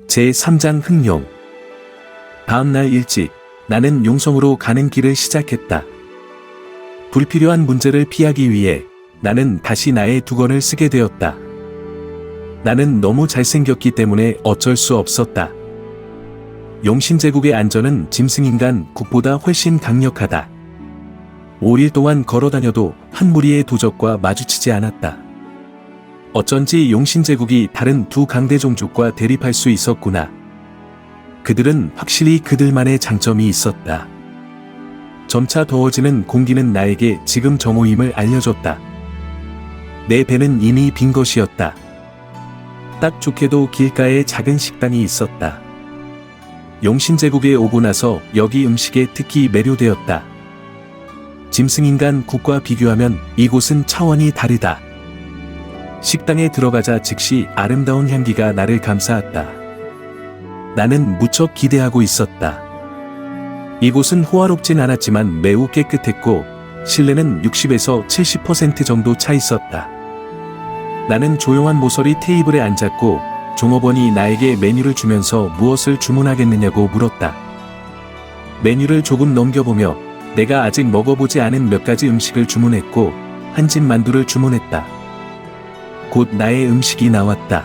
제3장 흥룡. 다음날 일찍 나는 용성으로 가는 길을 시작했다. 불필요한 문제를 피하기 위해 나는 다시 나의 두건을 쓰게 되었다. 나는 너무 잘생겼기 때문에 어쩔 수 없었다. 용신제국의 안전은 짐승인간 국보다 훨씬 강력하다. 5일 동안 걸어다녀도 한 무리의 도적과 마주치지 않았다. 어쩐지 용신제국이 다른 두 강대 종족과 대립할 수 있었구나. 그들은 확실히 그들만의 장점이 있었다. 점차 더워지는 공기는 나에게 지금 정오임을 알려줬다. 내 배는 이미 빈 것이었다. 딱 좋게도 길가에 작은 식당이 있었다. 용신제국에 오고 나서 여기 음식에 특히 매료되었다. 짐승인간 국과 비교하면 이곳은 차원이 다르다. 식당에 들어가자 즉시 아름다운 향기가 나를 감싸았다. 나는 무척 기대하고 있었다. 이곳은 호화롭진 않았지만 매우 깨끗했고 실내는 60에서 70% 정도 차 있었다. 나는 조용한 모서리 테이블에 앉았고 종업원이 나에게 메뉴를 주면서 무엇을 주문하겠느냐고 물었다. 메뉴를 조금 넘겨보며 내가 아직 먹어보지 않은 몇 가지 음식을 주문했고 한 집 만두를 주문했다. 곧 나의 음식이 나왔다.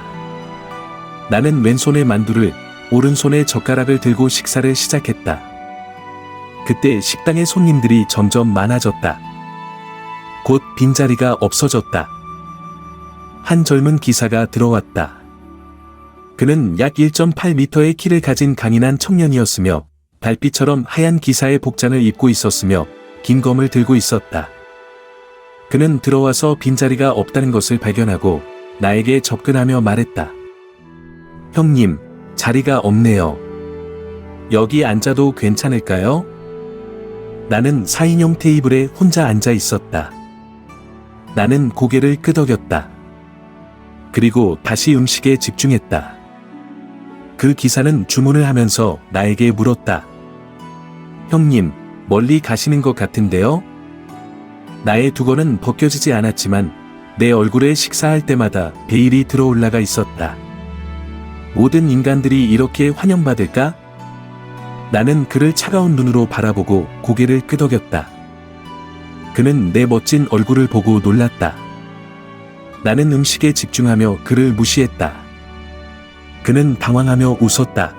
나는 왼손에 만두를, 오른손에 젓가락을 들고 식사를 시작했다. 그때 식당의 손님들이 점점 많아졌다. 곧 빈자리가 없어졌다. 한 젊은 기사가 들어왔다. 그는 약 1.8m의 키를 가진 강인한 청년이었으며 달빛처럼 하얀 기사의 복장을 입고 있었으며 긴 검을 들고 있었다. 그는 들어와서 빈자리가 없다는 것을 발견하고 나에게 접근하며 말했다. 형님, 자리가 없네요. 여기 앉아도 괜찮을까요? 나는 4인용 테이블에 혼자 앉아 있었다. 나는 고개를 끄덕였다. 그리고 다시 음식에 집중했다. 그 기사는 주문을 하면서 나에게 물었다. 형님, 멀리 가시는 것 같은데요? 나의 두건은 벗겨지지 않았지만 내 얼굴에 식사할 때마다 베일이 들어올라가 있었다. 모든 인간들이 이렇게 환영받을까? 나는 그를 차가운 눈으로 바라보고 고개를 끄덕였다. 그는 내 멋진 얼굴을 보고 놀랐다. 나는 음식에 집중하며 그를 무시했다. 그는 당황하며 웃었다.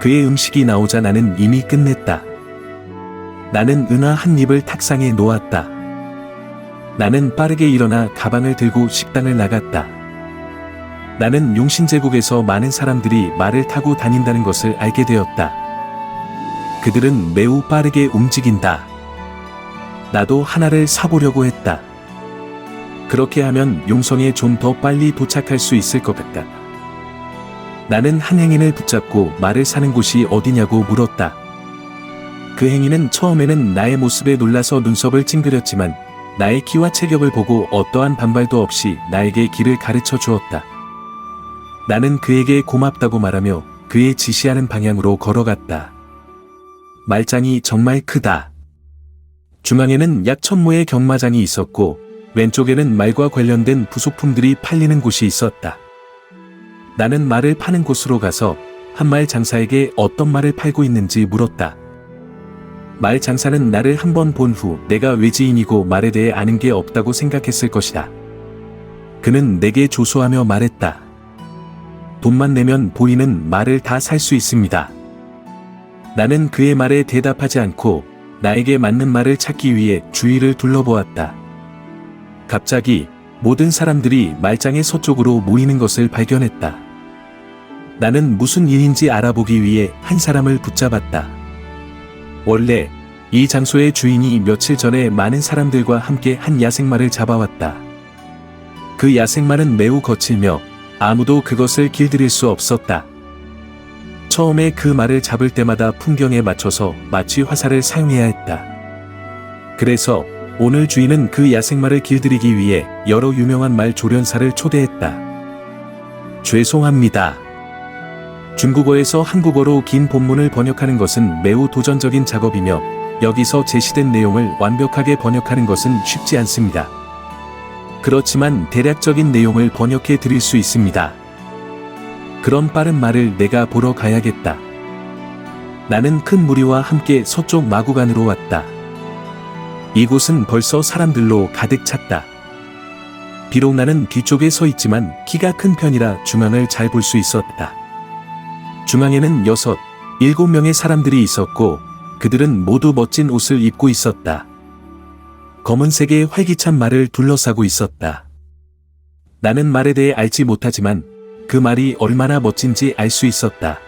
그의 음식이 나오자 나는 이미 끝냈다. 나는 은하 한 입을 탁상에 놓았다. 나는 빠르게 일어나 가방을 들고 식당을 나갔다. 나는 용신제국에서 많은 사람들이 말을 타고 다닌다는 것을 알게 되었다. 그들은 매우 빠르게 움직인다. 나도 하나를 사보려고 했다. 그렇게 하면 용성에 좀 더 빨리 도착할 수 있을 것 같다. 나는 한 행인을 붙잡고 말을 사는 곳이 어디냐고 물었다. 그 행인은 처음에는 나의 모습에 놀라서 눈썹을 찡그렸지만 나의 키와 체격을 보고 어떠한 반발도 없이 나에게 길을 가르쳐 주었다. 나는 그에게 고맙다고 말하며 그의 지시하는 방향으로 걸어갔다. 말장이 정말 크다. 중앙에는 약 1000모의 경마장이 있었고 왼쪽에는 말과 관련된 부속품들이 팔리는 곳이 있었다. 나는 말을 파는 곳으로 가서 한 말 장사에게 어떤 말을 팔고 있는지 물었다. 말 장사는 나를 한 번 본 후 내가 외지인이고 말에 대해 아는 게 없다고 생각했을 것이다. 그는 내게 조소하며 말했다. 돈만 내면 보이는 말을 다 살 수 있습니다. 나는 그의 말에 대답하지 않고 나에게 맞는 말을 찾기 위해 주위를 둘러보았다. 갑자기 모든 사람들이 말장의 서쪽으로 모이는 것을 발견했다. 나는 무슨 일인지 알아보기 위해 한 사람을 붙잡았다. 원래 이 장소의 주인이 며칠 전에 많은 사람들과 함께 한 야생마를 잡아왔다. 그 야생마는 매우 거칠며 아무도 그것을 길들일 수 없었다. 처음에 그 말을 잡을 때마다 풍경에 맞춰서 마취 화살을 사용해야 했다. 그래서 오늘 주인은 그 야생마를 길들이기 위해 여러 유명한 말 조련사를 초대했다. 죄송합니다. 중국어에서 한국어로 긴 본문을 번역하는 것은 매우 도전적인 작업이며 여기서 제시된 내용을 완벽하게 번역하는 것은 쉽지 않습니다. 그렇지만 대략적인 내용을 번역해 드릴 수 있습니다. 그런 빠른 말을 내가 보러 가야겠다. 나는 큰 무리와 함께 서쪽 마구간으로 왔다. 이곳은 벌써 사람들로 가득 찼다. 비록 나는 뒤쪽에 서 있지만 키가 큰 편이라 중앙을 잘 볼 수 있었다. 중앙에는 6, 7명의 사람들이 있었고 그들은 모두 멋진 옷을 입고 있었다. 검은색의 활기찬 말을 둘러싸고 있었다. 나는 말에 대해 알지 못하지만 그 말이 얼마나 멋진지 알 수 있었다.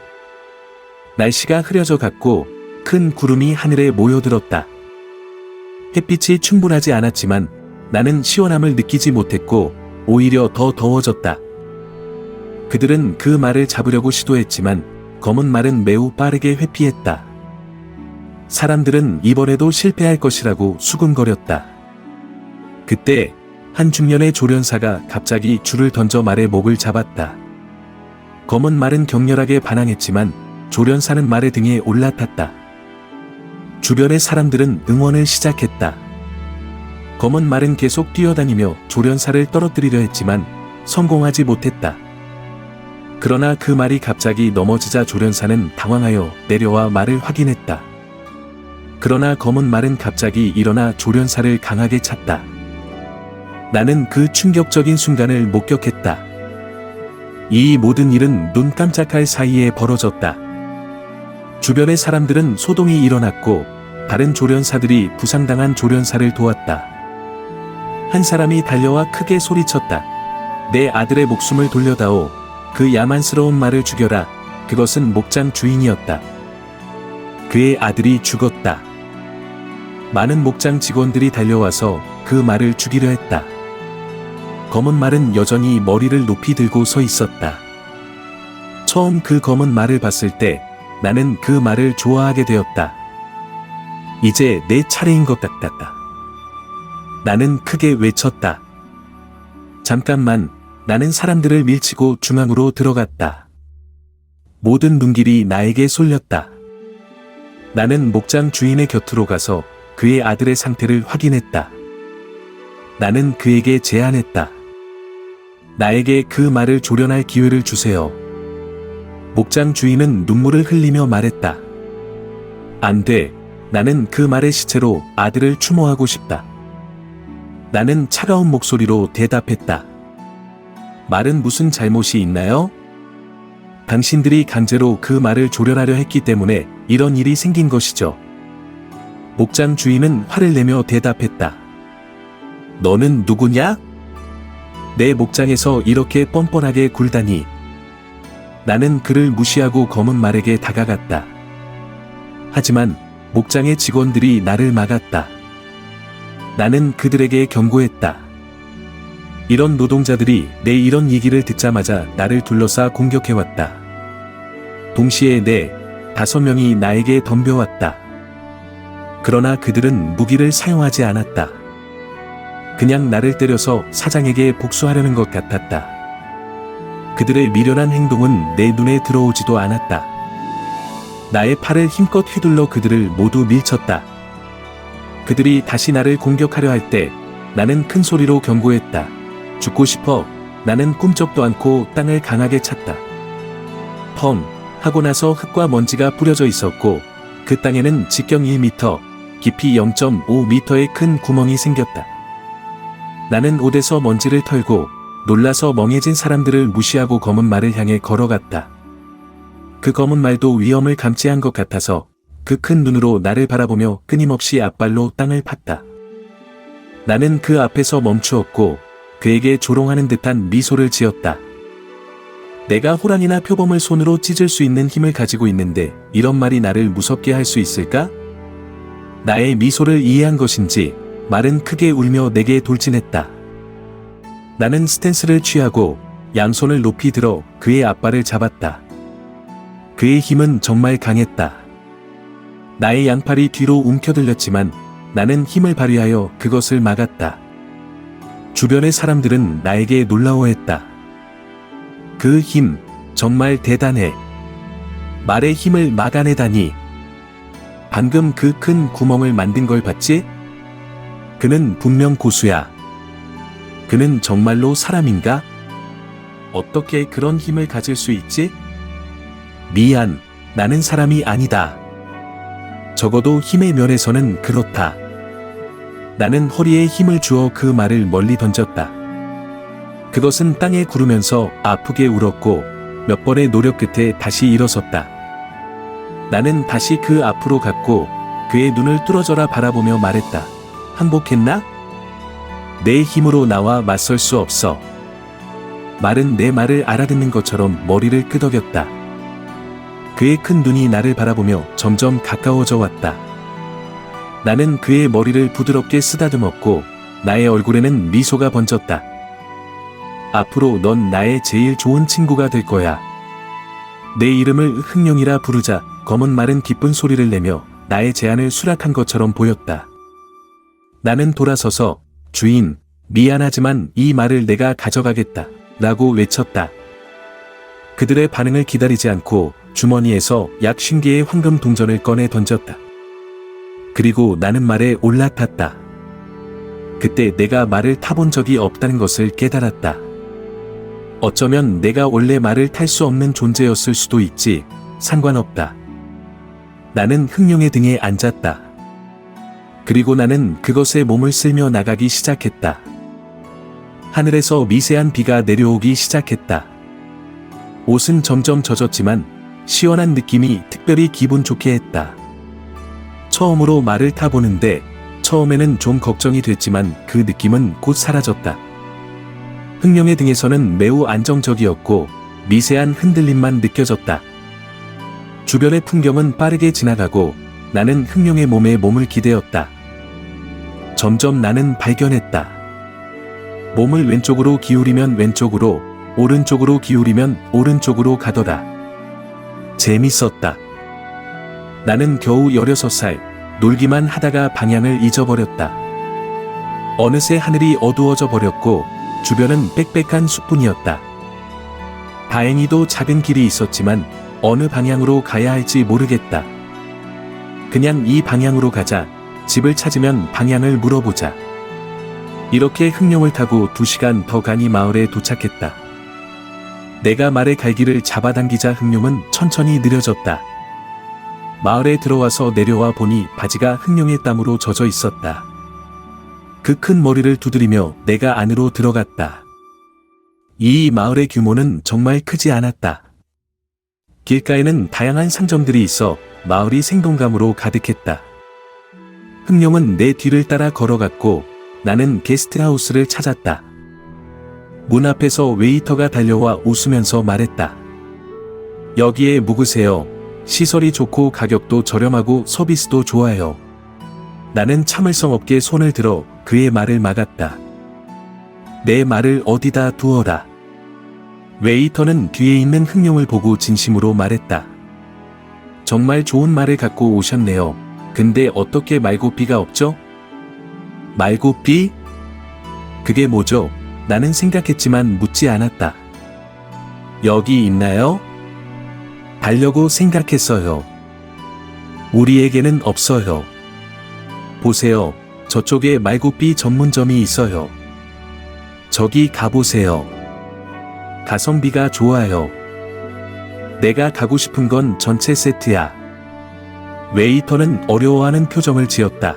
날씨가 흐려져 갔고 큰 구름이 하늘에 모여들었다. 햇빛이 충분하지 않았지만 나는 시원함을 느끼지 못했고 오히려 더 더워졌다. 그들은 그 말을 잡으려고 시도했지만 검은 말은 매우 빠르게 회피했다. 사람들은 이번에도 실패할 것이라고 수군거렸다. 그때 한 중년의 조련사가 갑자기 줄을 던져 말의 목을 잡았다. 검은 말은 격렬하게 반항했지만 조련사는 말의 등에 올라탔다. 주변의 사람들은 응원을 시작했다. 검은 말은 계속 뛰어다니며 조련사를 떨어뜨리려 했지만 성공하지 못했다. 그러나 그 말이 갑자기 넘어지자 조련사는 당황하여 내려와 말을 확인했다. 그러나 검은 말은 갑자기 일어나 조련사를 강하게 찼다. 나는 그 충격적인 순간을 목격했다. 이 모든 일은 눈 깜짝할 사이에 벌어졌다. 주변의 사람들은 소동이 일어났고 다른 조련사들이 부상당한 조련사를 도왔다. 한 사람이 달려와 크게 소리쳤다. 내 아들의 목숨을 돌려다오. 그 야만스러운 말을 죽여라. 그것은 목장 주인이었다. 그의 아들이 죽었다. 많은 목장 직원들이 달려와서 그 말을 죽이려 했다. 검은 말은 여전히 머리를 높이 들고 서 있었다. 처음 그 검은 말을 봤을 때 나는 그 말을 좋아하게 되었다. 이제 내 차례인 것 같았다. 나는 크게 외쳤다. 잠깐만, 나는 사람들을 밀치고 중앙으로 들어갔다. 모든 눈길이 나에게 쏠렸다. 나는 목장 주인의 곁으로 가서 그의 아들의 상태를 확인했다. 나는 그에게 제안했다. 나에게 그 말을 조련할 기회를 주세요. 목장 주인은 눈물을 흘리며 말했다. 안 돼. 나는 그 말의 시체로 아들을 추모하고 싶다. 나는 차가운 목소리로 대답했다. 말은 무슨 잘못이 있나요? 당신들이 강제로 그 말을 조련하려 했기 때문에 이런 일이 생긴 것이죠. 목장 주인은 화를 내며 대답했다. 너는 누구냐? 내 목장에서 이렇게 뻔뻔하게 굴다니. 나는 그를 무시하고 검은 말에게 다가갔다. 하지만 목장의 직원들이 나를 막았다. 나는 그들에게 경고했다. 이런 노동자들이 내 이런 얘기를 듣자마자 나를 둘러싸 공격해왔다. 동시에 4-5명이 나에게 덤벼왔다. 그러나 그들은 무기를 사용하지 않았다. 그냥 나를 때려서 사장에게 복수하려는 것 같았다. 그들의 미련한 행동은 내 눈에 들어오지도 않았다. 나의 팔을 힘껏 휘둘러 그들을 모두 밀쳤다. 그들이 다시 나를 공격하려 할 때 나는 큰 소리로 경고했다. 죽고 싶어. 나는 꿈쩍도 않고 땅을 강하게 찼다. 펑 하고 나서 흙과 먼지가 뿌려져 있었고 그 땅에는 직경 1m, 깊이 0.5m의 큰 구멍이 생겼다. 나는 옷에서 먼지를 털고 놀라서 멍해진 사람들을 무시하고 검은 말을 향해 걸어갔다. 그 검은 말도 위험을 감지한 것 같아서 그 큰 눈으로 나를 바라보며 끊임없이 앞발로 땅을 팠다. 나는 그 앞에서 멈추었고 그에게 조롱하는 듯한 미소를 지었다. 내가 호랑이나 표범을 손으로 찢을 수 있는 힘을 가지고 있는데 이런 말이 나를 무섭게 할 수 있을까? 나의 미소를 이해한 것인지 말은 크게 울며 내게 돌진했다. 나는 스탠스를 취하고 양손을 높이 들어 그의 앞발을 잡았다. 그의 힘은 정말 강했다. 나의 양팔이 뒤로 움켜들렸지만 나는 힘을 발휘하여 그것을 막았다. 주변의 사람들은 나에게 놀라워했다. 그 힘, 정말 대단해. 말의 힘을 막아내다니. 방금 그 큰 구멍을 만든 걸 봤지? 그는 분명 고수야. 그는 정말로 사람인가? 어떻게 그런 힘을 가질 수 있지? 미안, 나는 사람이 아니다. 적어도 힘의 면에서는 그렇다. 나는 허리에 힘을 주어 그 말을 멀리 던졌다. 그것은 땅에 구르면서 아프게 울었고 몇 번의 노력 끝에 다시 일어섰다. 나는 다시 그 앞으로 갔고 그의 눈을 뚫어져라 바라보며 말했다. 항복했나? 내 힘으로 나와 맞설 수 없어. 말은 내 말을 알아듣는 것처럼 머리를 끄덕였다. 그의 큰 눈이 나를 바라보며 점점 가까워져 왔다. 나는 그의 머리를 부드럽게 쓰다듬었고 나의 얼굴에는 미소가 번졌다. 앞으로 넌 나의 제일 좋은 친구가 될 거야. 내 이름을 흥룡이라 부르자 검은 말은 기쁜 소리를 내며 나의 제안을 수락한 것처럼 보였다. 나는 돌아서서 주인, 미안하지만 이 말을 내가 가져가겠다 라고 외쳤다. 그들의 반응을 기다리지 않고 주머니에서 약 50개의 황금 동전을 꺼내 던졌다. 그리고 나는 말에 올라탔다. 그때 내가 말을 타본 적이 없다는 것을 깨달았다. 어쩌면 내가 원래 말을 탈 수 없는 존재였을 수도 있지. 상관없다. 나는 흥룡의 등에 앉았다. 그리고 나는 그것에 몸을 쓸며 나가기 시작했다. 하늘에서 미세한 비가 내려오기 시작했다. 옷은 점점 젖었지만 시원한 느낌이 특별히 기분 좋게 했다. 처음으로 말을 타보는데 처음에는 좀 걱정이 됐지만 그 느낌은 곧 사라졌다. 흥룡의 등에서는 매우 안정적이었고 미세한 흔들림만 느껴졌다. 주변의 풍경은 빠르게 지나가고 나는 흥룡의 몸에 몸을 기대었다. 점점 나는 발견했다. 몸을 왼쪽으로 기울이면 왼쪽으로, 오른쪽으로 기울이면 오른쪽으로 가더라. 재밌었다. 나는 겨우 16살, 놀기만 하다가 방향을 잊어버렸다. 어느새 하늘이 어두워져 버렸고 주변은 빽빽한 숲뿐이었다. 다행히도 작은 길이 있었지만 어느 방향으로 가야 할지 모르겠다. 그냥 이 방향으로 가자. 집을 찾으면 방향을 물어보자. 이렇게 흥룡을 타고 2시간 더 가니 마을에 도착했다. 내가 말의 갈기를 잡아당기자 흥룡은 천천히 느려졌다. 마을에 들어와서 내려와 보니 바지가 흥룡의 땀으로 젖어 있었다. 그 큰 머리를 두드리며 내가 안으로 들어갔다. 이 마을의 규모는 정말 크지 않았다. 길가에는 다양한 상점들이 있어 마을이 생동감으로 가득했다. 흥룡은 내 뒤를 따라 걸어갔고 나는 게스트하우스를 찾았다. 문 앞에서 웨이터가 달려와 웃으면서 말했다. 여기에 묵으세요. 시설이 좋고 가격도 저렴하고 서비스도 좋아요. 나는 참을성 없게 손을 들어 그의 말을 막았다. 내 말을 어디다 두어라. 웨이터는 뒤에 있는 흥룡을 보고 진심으로 말했다. 정말 좋은 말을 갖고 오셨네요. 근데 어떻게 말고삐가 없죠? 말고삐? 그게 뭐죠? 나는 생각했지만 묻지 않았다. 여기 있나요? 달려고 생각했어요. 우리에게는 없어요. 보세요. 저쪽에 말고삐 전문점이 있어요. 저기 가보세요. 가성비가 좋아요. 내가 가고 싶은 건 전체 세트야. 웨이터는 어려워하는 표정을 지었다.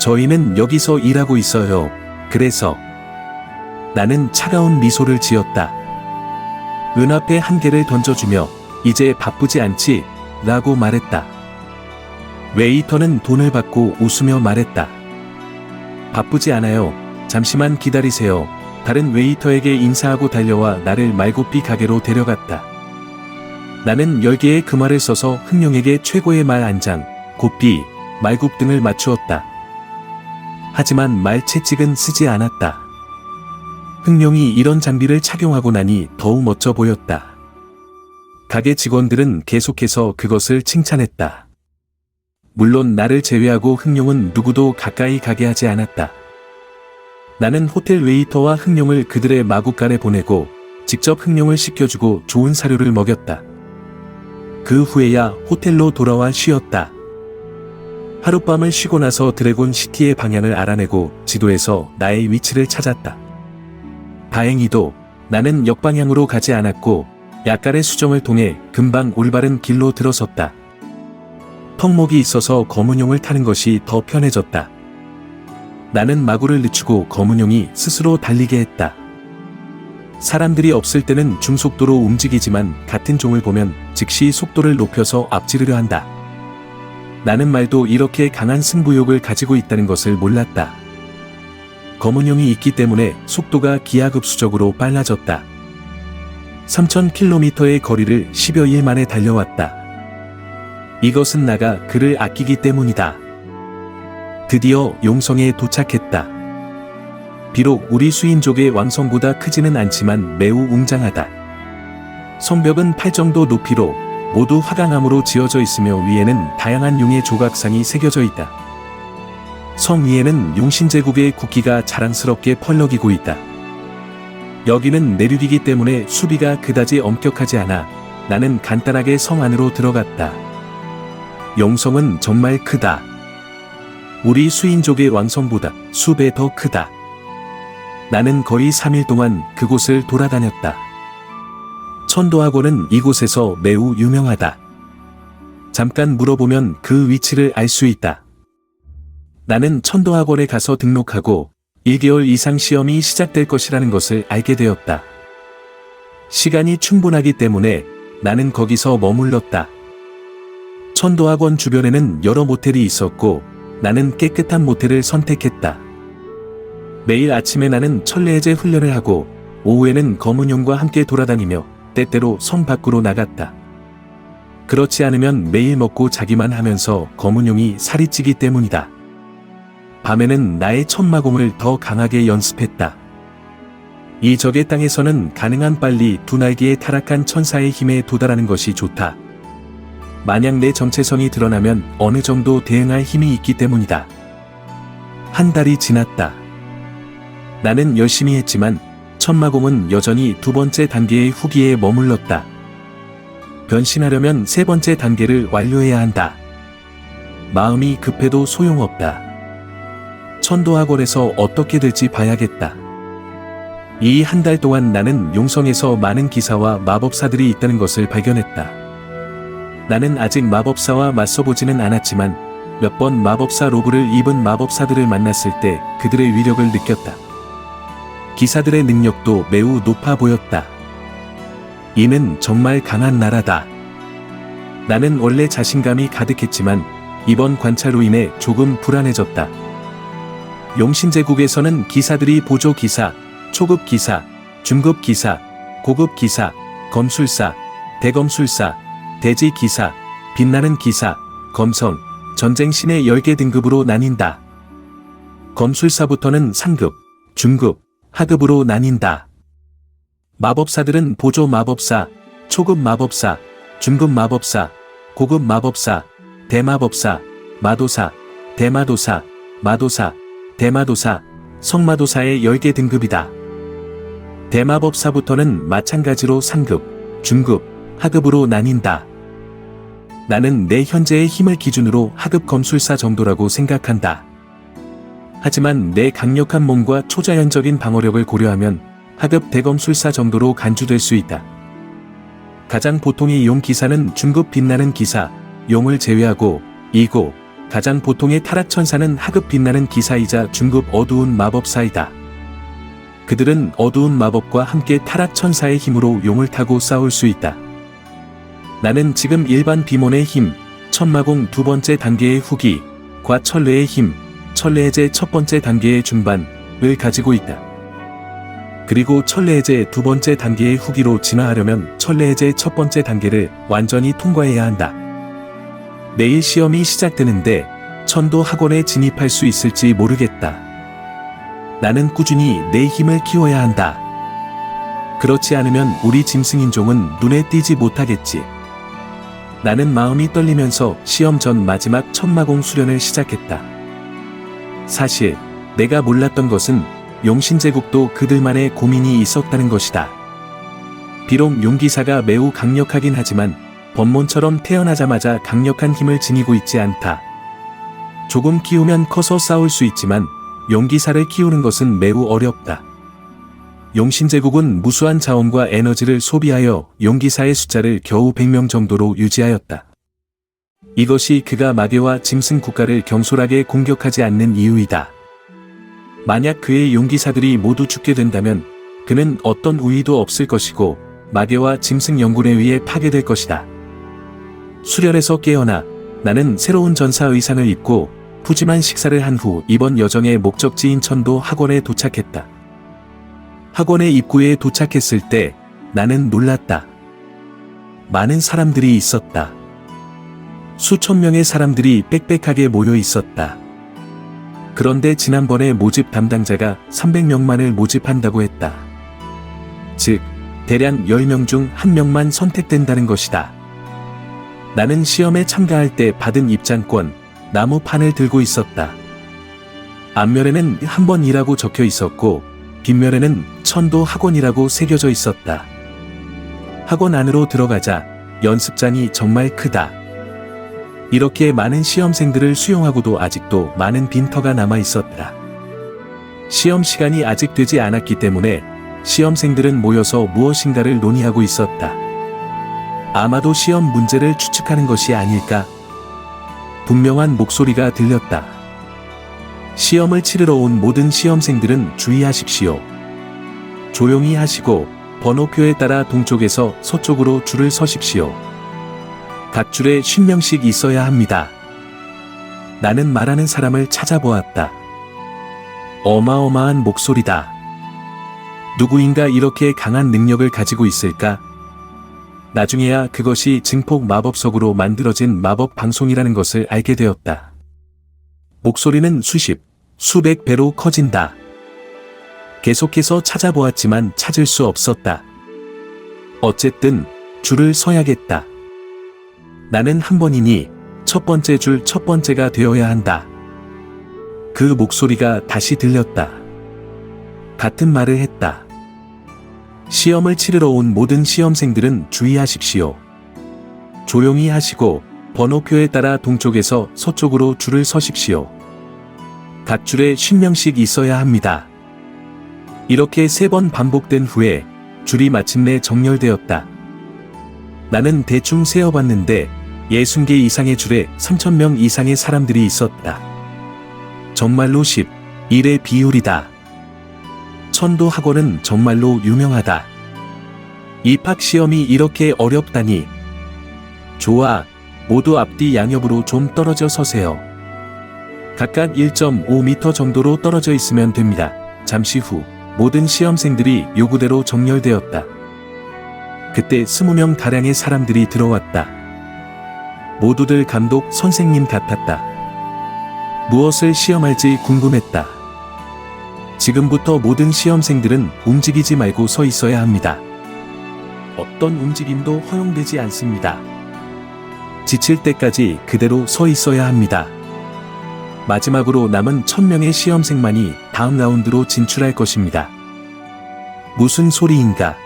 저희는 여기서 일하고 있어요. 그래서 나는 차가운 미소를 지었다. 은화폐 1개를 던져주며 이제 바쁘지 않지? 라고 말했다. 웨이터는 돈을 받고 웃으며 말했다. 바쁘지 않아요. 잠시만 기다리세요. 다른 웨이터에게 인사하고 달려와 나를 말고삐 가게로 데려갔다. 나는 10개의 금화를 써서 흥룡에게 최고의 말 한 장, 고삐, 말굽 등을 맞추었다. 하지만 말채찍은 쓰지 않았다. 흥룡이 이런 장비를 착용하고 나니 더욱 멋져 보였다. 가게 직원들은 계속해서 그것을 칭찬했다. 물론 나를 제외하고 흥룡은 누구도 가까이 가게 하지 않았다. 나는 호텔 웨이터와 흥룡을 그들의 마구간에 보내고 직접 흥룡을 씻겨주고 좋은 사료를 먹였다. 그 후에야 호텔로 돌아와 쉬었다. 하룻밤을 쉬고 나서 드래곤 시티의 방향을 알아내고 지도에서 나의 위치를 찾았다. 다행히도 나는 역방향으로 가지 않았고 약간의 수정을 통해 금방 올바른 길로 들어섰다. 턱목이 있어서 검은용을 타는 것이 더 편해졌다. 나는 마구를 늦추고 검은용이 스스로 달리게 했다. 사람들이 없을 때는 중속도로 움직이지만 같은 종을 보면 즉시 속도를 높여서 앞지르려 한다. 나는 말도 이렇게 강한 승부욕을 가지고 있다는 것을 몰랐다. 검은용이 있기 때문에 속도가 기하급수적으로 빨라졌다. 3000km의 거리를 10여일 만에 달려왔다. 이것은 나가 그를 아끼기 때문이다. 드디어 용성에 도착했다. 비록 우리 수인족의 왕성보다 크지는 않지만 매우 웅장하다. 성벽은 8 정도 높이로 모두 화강암으로 지어져 있으며 위에는 다양한 용의 조각상이 새겨져 있다. 성 위에는 용신제국의 국기가 자랑스럽게 펄럭이고 있다. 여기는 내륙이기 때문에 수비가 그다지 엄격하지 않아 나는 간단하게 성 안으로 들어갔다. 용성은 정말 크다. 우리 수인족의 왕성보다 수배 더 크다. 나는 거의 3일 동안 그곳을 돌아다녔다. 천도학원은 이곳에서 매우 유명하다. 잠깐 물어보면 그 위치를 알 수 있다. 나는 천도학원에 가서 등록하고 1개월 이상 시험이 시작될 것이라는 것을 알게 되었다. 시간이 충분하기 때문에 나는 거기서 머물렀다. 천도학원 주변에는 여러 모텔이 있었고 나는 깨끗한 모텔을 선택했다. 매일 아침에 나는 천례제 훈련을 하고 오후에는 검은용과 함께 돌아다니며 때때로 성 밖으로 나갔다. 그렇지 않으면 매일 먹고 자기만 하면서 검은용이 살이 찌기 때문이다. 밤에는 나의 천마공을 더 강하게 연습했다. 이 적의 땅에서는 가능한 빨리 두 날개의 타락한 천사의 힘에 도달하는 것이 좋다. 만약 내 정체성이 드러나면 어느 정도 대응할 힘이 있기 때문이다. 한 달이 지났다. 나는 열심히 했지만 천마공은 여전히 두 번째 단계의 후기에 머물렀다. 변신하려면 세 번째 단계를 완료해야 한다. 마음이 급해도 소용없다. 천도학원에서 어떻게 될지 봐야겠다. 이 한 달 동안 나는 용성에서 많은 기사와 마법사들이 있다는 것을 발견했다. 나는 아직 마법사와 맞서보지는 않았지만 몇 번 마법사 로브를 입은 마법사들을 만났을 때 그들의 위력을 느꼈다. 기사들의 능력도 매우 높아 보였다. 이는 정말 강한 나라다. 나는 원래 자신감이 가득했지만 이번 관찰로 인해 조금 불안해졌다. 용신제국에서는 기사들이 보조기사, 초급기사, 중급기사, 고급기사, 검술사, 대검술사, 대지기사, 빛나는 기사, 검성, 전쟁신의 10개 등급으로 나뉜다. 검술사부터는 상급, 중급, 하급으로 나뉜다. 마법사들은 보조 마법사, 초급 마법사, 중급 마법사, 고급 마법사, 대마법사, 마도사, 대마도사, 마도사, 대마도사, 성마도사의 10개 등급이다. 대마법사부터는 마찬가지로 상급, 중급, 하급으로 나뉜다. 나는 내 현재의 힘을 기준으로 하급 검술사 정도라고 생각한다. 하지만 내 강력한 몸과 초자연적인 방어력을 고려하면 하급 대검술사 정도로 간주될 수 있다. 가장 보통의 용 기사는 중급 빛나는 기사, 용을 제외하고 이고 가장 보통의 타락천사는 하급 빛나는 기사이자 중급 어두운 마법사이다. 그들은 어두운 마법과 함께 타락천사의 힘으로 용을 타고 싸울 수 있다. 나는 지금 일반 비몬의 힘, 천마공 두 번째 단계의 후기, 과천례의 힘, 천례제 첫 번째 단계의 중반을 가지고 있다. 그리고 천례제 두 번째 단계의 후기로 진화하려면 천례제 첫 번째 단계를 완전히 통과해야 한다. 내일 시험이 시작되는데 천도 학원에 진입할 수 있을지 모르겠다. 나는 꾸준히 내 힘을 키워야 한다. 그렇지 않으면 우리 짐승인종은 눈에 띄지 못하겠지. 나는 마음이 떨리면서 시험 전 마지막 천마공 수련을 시작했다. 사실 내가 몰랐던 것은 용신제국도 그들만의 고민이 있었다는 것이다. 비록 용기사가 매우 강력하긴 하지만 법몬처럼 태어나자마자 강력한 힘을 지니고 있지 않다. 조금 키우면 커서 싸울 수 있지만 용기사를 키우는 것은 매우 어렵다. 용신제국은 무수한 자원과 에너지를 소비하여 용기사의 숫자를 겨우 100명 정도로 유지하였다. 이것이 그가 마계와 짐승 국가를 경솔하게 공격하지 않는 이유이다. 만약 그의 용기사들이 모두 죽게 된다면 그는 어떤 우위도 없을 것이고 마계와 짐승 영군에 의해 파괴될 것이다. 수련에서 깨어나 나는 새로운 전사 의상을 입고 푸짐한 식사를 한 후 이번 여정의 목적지인 천도 학원에 도착했다. 학원의 입구에 도착했을 때 나는 놀랐다. 많은 사람들이 있었다. 수천 명의 사람들이 빽빽하게 모여 있었다. 그런데 지난번에 모집 담당자가 300명만을 모집한다고 했다. 즉, 대략 10명 중 1명만 선택된다는 것이다. 나는 시험에 참가할 때 받은 입장권, 나무판을 들고 있었다. 앞면에는 한 번이라고 적혀 있었고, 뒷면에는 천도 학원이라고 새겨져 있었다. 학원 안으로 들어가자 연습장이 정말 크다. 이렇게 많은 시험생들을 수용하고도 아직도 많은 빈터가 남아 있었다. 시험 시간이 아직 되지 않았기 때문에 시험생들은 모여서 무엇인가를 논의하고 있었다. 아마도 시험 문제를 추측하는 것이 아닐까? 분명한 목소리가 들렸다. 시험을 치르러 온 모든 시험생들은 주의하십시오. 조용히 하시고 번호표에 따라 동쪽에서 서쪽으로 줄을 서십시오. 각 줄에 50명씩 있어야 합니다. 나는 말하는 사람을 찾아보았다. 어마어마한 목소리다. 누구인가 이렇게 강한 능력을 가지고 있을까? 나중에야 그것이 증폭 마법석으로 만들어진 마법 방송이라는 것을 알게 되었다. 목소리는 수십, 수백 배로 커진다. 계속해서 찾아보았지만 찾을 수 없었다. 어쨌든 줄을 서야겠다. 나는 한 번이니 첫 번째 줄 첫 번째가 되어야 한다. 그 목소리가 다시 들렸다. 같은 말을 했다. 시험을 치르러 온 모든 시험생들은 주의하십시오. 조용히 하시고 번호표에 따라 동쪽에서 서쪽으로 줄을 서십시오. 각 줄에 50명씩 있어야 합니다. 이렇게 3번 반복된 후에 줄이 마침내 정렬되었다. 나는 대충 세어봤는데 60개 이상의 줄에 3,000명 이상의 사람들이 있었다. 정말로 11의 비율이다. 천도 학원은 정말로 유명하다. 입학시험이 이렇게 어렵다니. 좋아, 모두 앞뒤 양옆으로 좀 떨어져 서세요. 각각 1.5m 정도로 떨어져 있으면 됩니다. 잠시 후 모든 시험생들이 요구대로 정렬되었다. 그때 20명 가량의 사람들이 들어왔다. 모두들 감독 선생님 같았다. 무엇을 시험할지 궁금했다. 지금부터 모든 시험생들은 움직이지 말고 서 있어야 합니다. 어떤 움직임도 허용되지 않습니다. 지칠 때까지 그대로 서 있어야 합니다. 마지막으로 남은 1000명의 시험생만이 다음 라운드로 진출할 것입니다. 무슨 소리인가?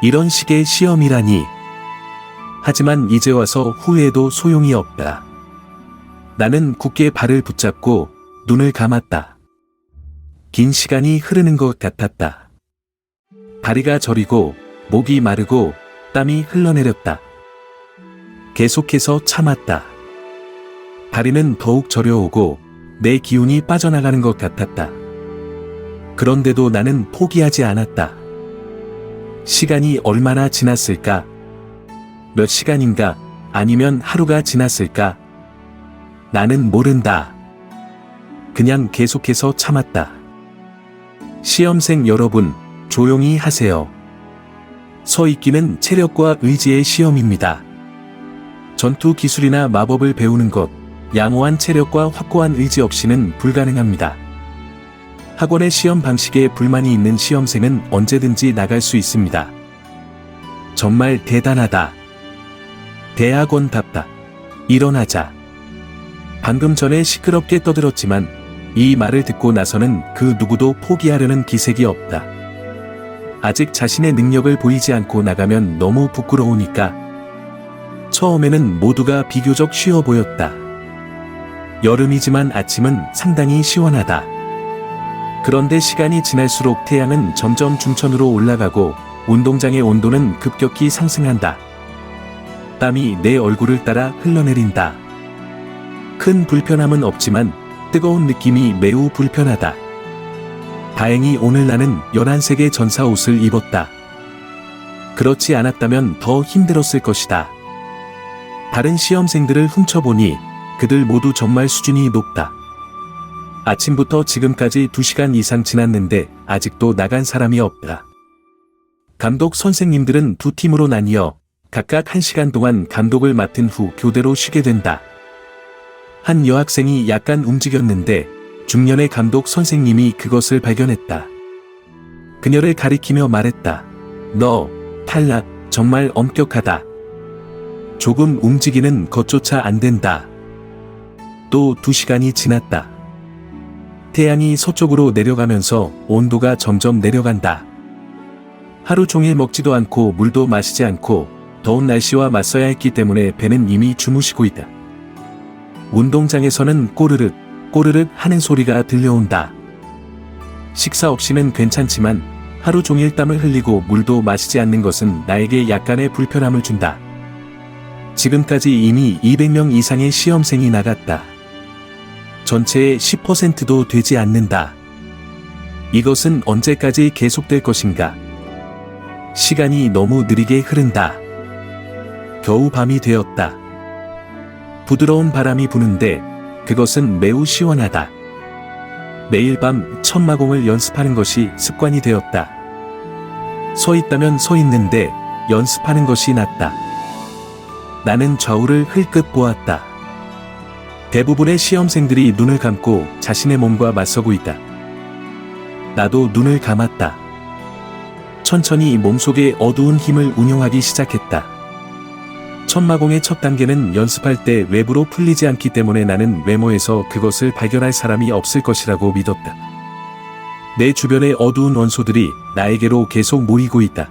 이런 식의 시험이라니. 하지만 이제 와서 후회해도 소용이 없다. 나는 굳게 발을 붙잡고 눈을 감았다. 긴 시간이 흐르는 것 같았다. 다리가 저리고 목이 마르고 땀이 흘러내렸다. 계속해서 참았다. 다리는 더욱 저려오고 내 기운이 빠져나가는 것 같았다. 그런데도 나는 포기하지 않았다. 시간이 얼마나 지났을까? 몇 시간인가? 아니면 하루가 지났을까? 나는 모른다. 그냥 계속해서 참았다. 시험생 여러분, 조용히 하세요. 서 있기는 체력과 의지의 시험입니다. 전투 기술이나 마법을 배우는 것, 양호한 체력과 확고한 의지 없이는 불가능합니다. 학원의 시험 방식에 불만이 있는 시험생은 언제든지 나갈 수 있습니다. 정말 대단하다. 대학원답다. 일어나자. 방금 전에 시끄럽게 떠들었지만 이 말을 듣고 나서는 그 누구도 포기하려는 기색이 없다. 아직 자신의 능력을 보이지 않고 나가면 너무 부끄러우니까. 처음에는 모두가 비교적 쉬워 보였다. 여름이지만 아침은 상당히 시원하다. 그런데 시간이 지날수록 태양은 점점 중천으로 올라가고 운동장의 온도는 급격히 상승한다. 땀이 내 얼굴을 따라 흘러내린다. 큰 불편함은 없지만 뜨거운 느낌이 매우 불편하다. 다행히 오늘 나는 11색의 전사 옷을 입었다. 그렇지 않았다면 더 힘들었을 것이다. 다른 시험생들을 훔쳐보니 그들 모두 정말 수준이 높다. 아침부터 지금까지 2시간 이상 지났는데 아직도 나간 사람이 없다. 감독 선생님들은 두 팀으로 나뉘어 각각 1시간 동안 감독을 맡은 후 교대로 쉬게 된다. 한 여학생이 약간 움직였는데 중년의 감독 선생님이 그것을 발견했다. 그녀를 가리키며 말했다. 너, 탈락, 정말 엄격하다. 조금 움직이는 것조차 안 된다. 또 2시간이 지났다. 태양이 서쪽으로 내려가면서 온도가 점점 내려간다. 하루 종일 먹지도 않고 물도 마시지 않고 더운 날씨와 맞서야 했기 때문에 배는 이미 주무시고 있다. 운동장에서는 꼬르륵, 꼬르륵 하는 소리가 들려온다. 식사 없이는 괜찮지만 하루 종일 땀을 흘리고 물도 마시지 않는 것은 나에게 약간의 불편함을 준다. 지금까지 이미 200명 이상의 시험생이 나갔다. 전체의 10%도 되지 않는다. 이것은 언제까지 계속될 것인가? 시간이 너무 느리게 흐른다. 겨우 밤이 되었다. 부드러운 바람이 부는데 그것은 매우 시원하다. 매일 밤 천마공을 연습하는 것이 습관이 되었다. 서 있다면 서 있는데 연습하는 것이 낫다. 나는 좌우를 흘끗 보았다. 대부분의 시험생들이 눈을 감고 자신의 몸과 맞서고 있다. 나도 눈을 감았다. 천천히 몸속의 어두운 힘을 운용하기 시작했다. 천마공의 첫 단계는 연습할 때 외부로 풀리지 않기 때문에 나는 외모에서 그것을 발견할 사람이 없을 것이라고 믿었다. 내 주변의 어두운 원소들이 나에게로 계속 모이고 있다.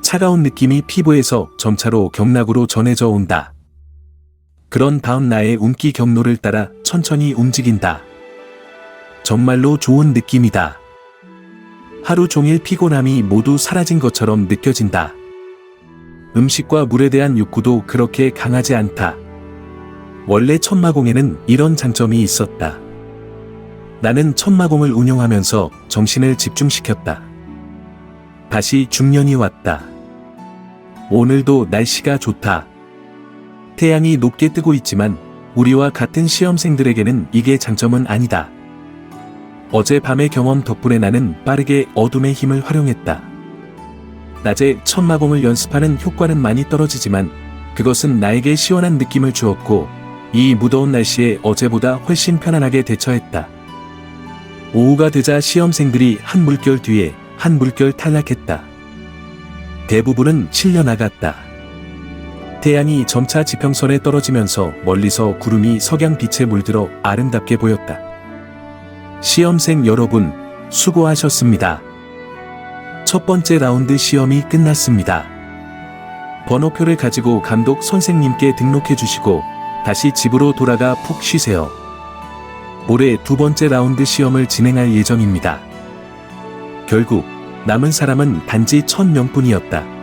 차가운 느낌이 피부에서 점차로 경락으로 전해져 온다. 그런 다음 나의 운기 경로를 따라 천천히 움직인다. 정말로 좋은 느낌이다. 하루 종일 피곤함이 모두 사라진 것처럼 느껴진다. 음식과 물에 대한 욕구도 그렇게 강하지 않다. 원래 천마공에는 이런 장점이 있었다. 나는 천마공을 운영하면서 정신을 집중시켰다. 다시 중년이 왔다. 오늘도 날씨가 좋다. 태양이 높게 뜨고 있지만 우리와 같은 시험생들에게는 이게 장점은 아니다. 어젯밤의 경험 덕분에 나는 빠르게 어둠의 힘을 활용했다. 낮에 천마공을 연습하는 효과는 많이 떨어지지만 그것은 나에게 시원한 느낌을 주었고 이 무더운 날씨에 어제보다 훨씬 편안하게 대처했다. 오후가 되자 시험생들이 한 물결 뒤에 한 물결 탈락했다. 대부분은 실려나갔다. 태양이 점차 지평선에 떨어지면서 멀리서 구름이 석양빛에 물들어 아름답게 보였다. 시험생 여러분, 수고하셨습니다. 첫 번째 라운드 시험이 끝났습니다. 번호표를 가지고 감독 선생님께 등록해 주시고 다시 집으로 돌아가 푹 쉬세요. 올해 두 번째 라운드 시험을 진행할 예정입니다. 결국 남은 사람은 단지 1000명뿐이었다.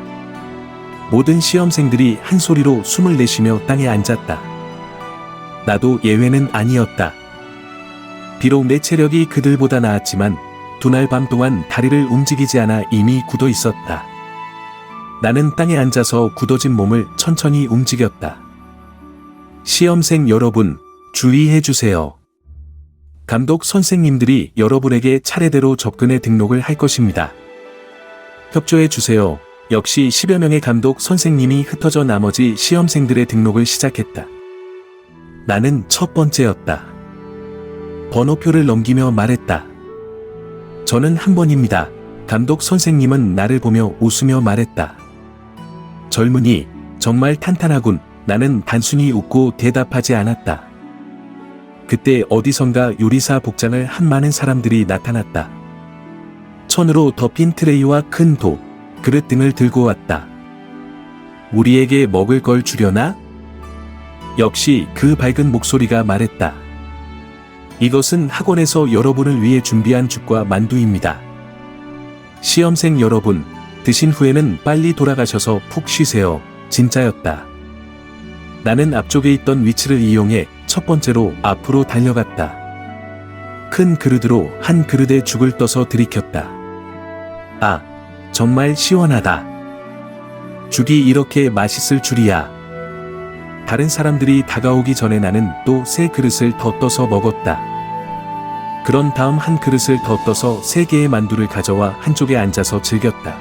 모든 시험생들이 한 소리로 숨을 내쉬며 땅에 앉았다. 나도 예외는 아니었다. 비록 내 체력이 그들보다 나았지만 두 날 밤 동안 다리를 움직이지 않아 이미 굳어 있었다. 나는 땅에 앉아서 굳어진 몸을 천천히 움직였다. 시험생 여러분, 주의해 주세요. 감독 선생님들이 여러분에게 차례대로 접근해 등록을 할 것입니다. 협조해 주세요. 역시 10여 명의 감독 선생님이 흩어져 나머지 시험생들의 등록을 시작했다. 나는 첫 번째였다. 번호표를 넘기며 말했다. 저는 한 번입니다. 감독 선생님은 나를 보며 웃으며 말했다. 젊은이, 정말 탄탄하군. 나는 단순히 웃고 대답하지 않았다. 그때 어디선가 요리사 복장을 한 많은 사람들이 나타났다. 천으로 덮인 트레이와 큰 도, 그릇 등을 들고 왔다. 우리에게 먹을 걸 주려나? 역시 그 밝은 목소리가 말했다. 이것은 학원에서 여러분을 위해 준비한 죽과 만두입니다. 시험생 여러분, 드신 후에는 빨리 돌아가셔서 푹 쉬세요. 진짜였다. 나는 앞쪽에 있던 위치를 이용해 첫 번째로 앞으로 달려갔다. 큰 그릇으로 한 그릇에 죽을 떠서 들이켰다. 아, 정말 시원하다. 죽이 이렇게 맛있을 줄이야. 다른 사람들이 다가오기 전에 나는 또 새 그릇을 더 떠서 먹었다. 그런 다음 한 그릇을 더 떠서 3개의 만두를 가져와 한쪽에 앉아서 즐겼다.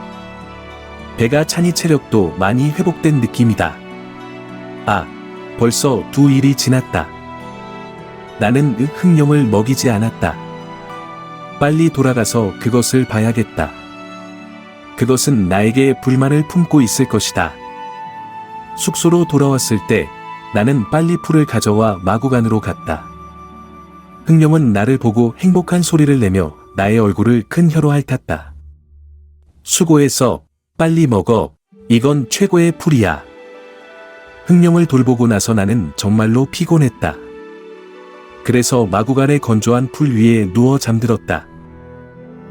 배가 차니 체력도 많이 회복된 느낌이다. 아, 벌써 2일이 지났다. 나는 흑룡을 먹이지 않았다. 빨리 돌아가서 그것을 봐야겠다. 그것은 나에게 불만을 품고 있을 것이다. 숙소로 돌아왔을 때 나는 빨리 풀을 가져와 마구간으로 갔다. 흑룡은 나를 보고 행복한 소리를 내며 나의 얼굴을 큰 혀로 핥았다. 수고해서 빨리 먹어. 이건 최고의 풀이야. 흑룡을 돌보고 나서 나는 정말로 피곤했다. 그래서 마구간의 건조한 풀 위에 누워 잠들었다.